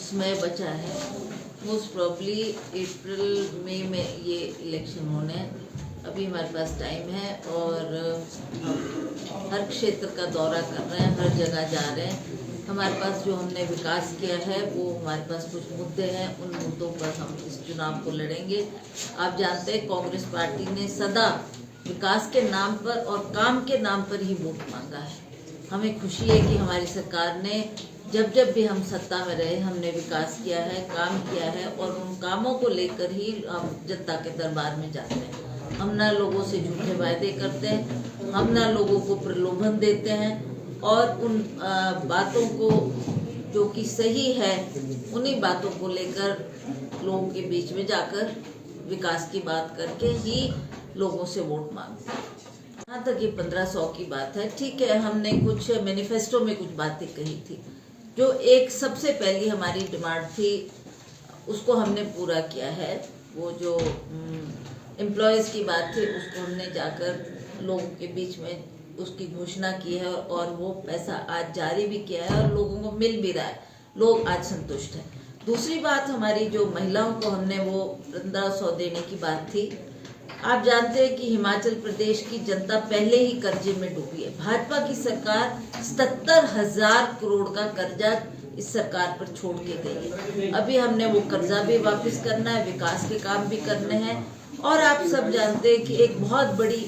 समय बचा है। मोस्ट प्रॉब्ली अप्रैल मई में ये इलेक्शन होने हैं। अभी हमारे पास टाइम है और हम हर क्षेत्र का दौरा कर रहे हैं, हर जगह जा रहे हैं। हमारे पास जो हमने विकास किया है वो हमारे पास कुछ मुद्दे हैं, उन मुद्दों पर हम इस चुनाव को लड़ेंगे। आप जानते हैं कांग्रेस पार्टी ने सदा विकास के नाम पर और काम के नाम पर ही वोट मांगा है। हमें खुशी है कि हमारी सरकार ने जब भी हम सत्ता में रहे हमने विकास किया है, काम किया है और उन कामों को लेकर ही हम जनता के दरबार में जाते हैं। हम ना लोगों से झूठे वायदे करते हैं, हम ना लोगों को प्रलोभन देते हैं और उन बातों को जो कि सही है उन्हीं बातों को लेकर लोगों के बीच में जाकर विकास की बात करके ही लोगों से वोट मांगते हैं। यहाँ तक ये 1500 की बात है, ठीक है। हमने कुछ मैनिफेस्टो में कुछ बातें कही थी, जो एक सबसे पहली हमारी डिमांड थी उसको हमने पूरा किया है। वो जो एम्प्लॉयज़ की बात थी उसको हमने जाकर लोगों के बीच में उसकी घोषणा की है और वो पैसा आज जारी भी किया है और लोगों को मिल भी रहा है। लोग आज संतुष्ट हैं। दूसरी बात हमारी जो महिलाओं को हमने वो 1500 देने की बात थी। आप जानते हैं कि हिमाचल प्रदेश की जनता पहले ही कर्जे में डूबी है। भाजपा की सरकार 77,000 करोड़ का कर्जा इस सरकार पर छोड़ के गई है। अभी हमने वो कर्जा भी वापस करना है, विकास के काम भी करने हैं। और आप सब जानते हैं कि एक बहुत बड़ी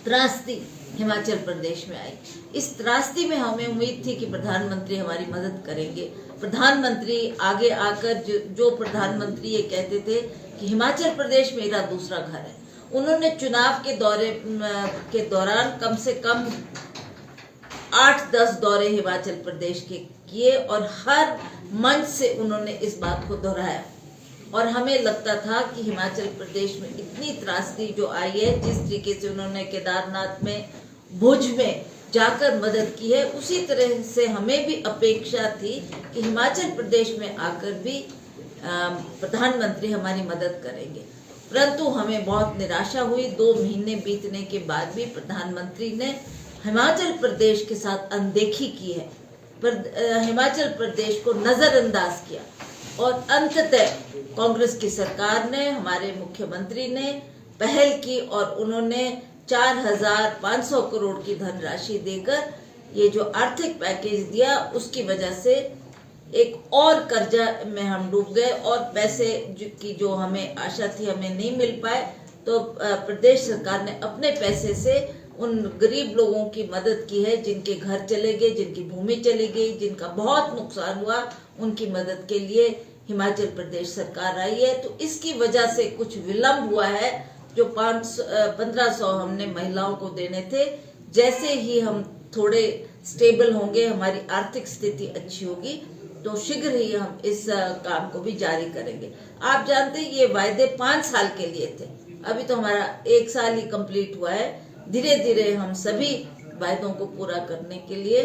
त्रासदी हिमाचल प्रदेश में आई। इस त्रासदी में हमें उम्मीद थी कि प्रधानमंत्री हमारी मदद करेंगे। प्रधानमंत्री आगे आकर जो प्रधानमंत्री ये कहते थे कि हिमाचल प्रदेश मेरा दूसरा घर है, उन्होंने चुनाव के दौरान कम से कम 8-10 दौरे हिमाचल प्रदेश के किए और हर मंच से उन्होंने इस बात को दोहराया। और हमें लगता था कि हिमाचल प्रदेश में इतनी त्रासदी जो आई है, जिस तरीके से उन्होंने केदारनाथ में, भुज में जाकर मदद की है, उसी तरह से हमें भी अपेक्षा थी कि हिमाचल प्रदेश में आकर भी प्रधानमंत्री हमारी मदद करेंगे। परंतु हमें बहुत निराशा हुई। 2 महीने बीतने के बाद भी प्रधानमंत्री ने हिमाचल प्रदेश के साथ अनदेखी की है, हिमाचल प्रदेश को नजरअंदाज किया और अंततः कांग्रेस की सरकार ने, हमारे मुख्यमंत्री ने पहल की और उन्होंने 4,500 करोड़ की धनराशि देकर ये जो आर्थिक पैकेज दिया, उसकी वजह से एक और कर्जा में हम डूब गए और पैसे की जो हमें आशा थी हमें नहीं मिल पाए। तो प्रदेश सरकार ने अपने पैसे से उन गरीब लोगों की मदद की है, जिनके घर चले गए, जिनकी भूमि चली गई, जिनका बहुत नुकसान हुआ, उनकी मदद के लिए हिमाचल प्रदेश सरकार आई है। तो इसकी वजह से कुछ विलंब हुआ है। जो 1500 हमने महिलाओं को देने थे, जैसे ही हम थोड़े स्टेबल होंगे, हमारी आर्थिक स्थिति अच्छी होगी, तो शीघ्र ही हम इस काम को भी जारी करेंगे। आप जानते हैं ये वायदे 5 साल के लिए थे, अभी तो हमारा 1 साल ही कंप्लीट हुआ है। धीरे धीरे हम सभी वायदों को पूरा करने के लिए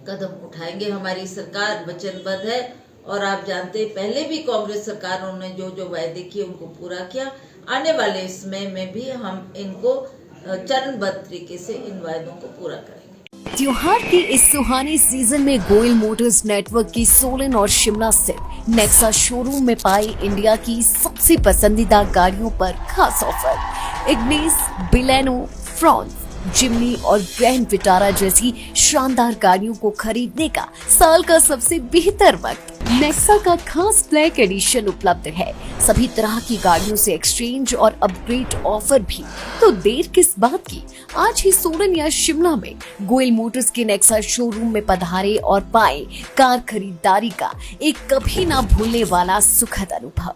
कदम उठाएंगे। हमारी सरकार वचनबद्ध है और आप जानते हैं पहले भी कांग्रेस सरकारों ने जो वायदे किए उनको पूरा किया। आने वाले समय में भी हम इनको चरणबद्ध तरीके से इन वायदों को पूरा करेंगे। त्योहार के इस सुहाने सीजन में गोयल मोटर्स नेटवर्क की सोलन और शिमला स्थित नेक्सा शोरूम में पाए इंडिया की सबसे पसंदीदा गाड़ियों पर खास ऑफर। इग्निस, बिलेनो, फ्रॉन्स, जिमनी और ग्रैंड विटारा जैसी शानदार गाड़ियों को खरीदने का साल का सबसे बेहतर वक्त। नेक्सा का खास ब्लैक एडिशन उपलब्ध है। सभी तरह की गाड़ियों से एक्सचेंज और अपग्रेड ऑफर भी। तो देर किस बात की, आज ही सोलन या शिमला में गोयल मोटर्स के नेक्सा शोरूम में पधारे और पाएं कार खरीदारी का एक कभी ना भूलने वाला सुखद अनुभव।